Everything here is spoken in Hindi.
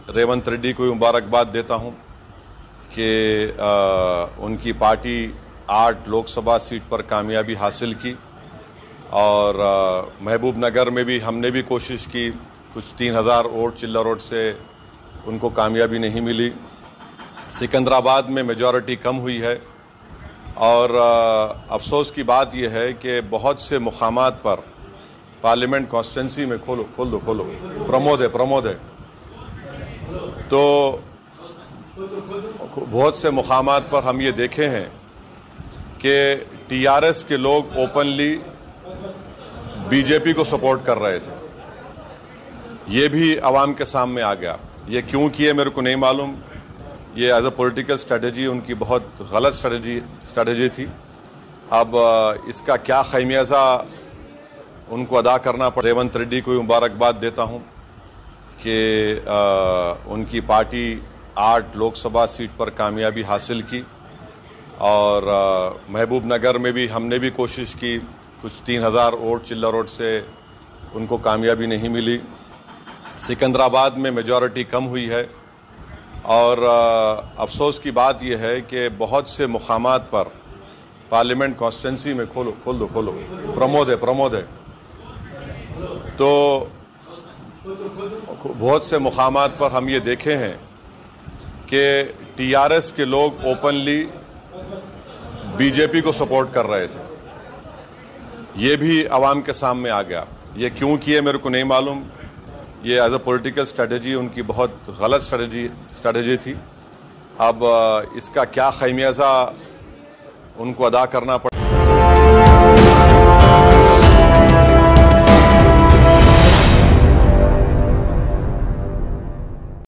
रेवंत रेड्डी को मुबारकबाद देता हूं कि उनकी पार्टी 8 लोकसभा सीट पर कामयाबी हासिल की और महबूब नगर में भी हमने भी कोशिश की, कुछ 3000 वोट चिल्ला रोड से उनको कामयाबी नहीं मिली। सिकंदराबाद में मेजॉरिटी कम हुई है और अफसोस की बात यह है कि बहुत से मुकामात पर पार्लियामेंट कॉन्स्टिट्यूंसी में खोल दो प्रमोद है तो बहुत से मुकामात पर हम ये देखे हैं कि टीआरएस के लोग ओपनली बीजेपी को सपोर्ट कर रहे थे। ये भी आवाम के सामने आ गया। ये क्यों किए मेरे को नहीं मालूम। ये एज अ पॉलिटिकल स्ट्रेटजी उनकी बहुत गलत स्ट्रेटजी थी। अब इसका क्या खमियाजा उनको अदा करना पड़ा। रेवंत रेड्डी को मुबारकबाद देता हूं कि उनकी पार्टी 8 लोकसभा सीट पर कामयाबी हासिल की और महबूब नगर में भी हमने भी कोशिश की, कुछ 3000 वोट चिल्ला रोड से उनको कामयाबी नहीं मिली। सिकंदराबाद में मेजॉरिटी कम हुई है और अफसोस की बात यह है कि बहुत से मुकामात पर पार्लियामेंट कॉन्स्टिट्यूंसी में खोल दो प्रमोद है तो बहुत से मुकामात पर हम ये देखे हैं कि टीआरएस के लोग ओपनली बीजेपी को सपोर्ट कर रहे थे। ये भी आवाम के सामने आ गया। ये क्यों किए मेरे को नहीं मालूम। ये एज अ पॉलिटिकल स्ट्रेटजी उनकी बहुत गलत स्ट्रेटजी थी। अब इसका क्या खमियाजा उनको अदा करना पड़ा।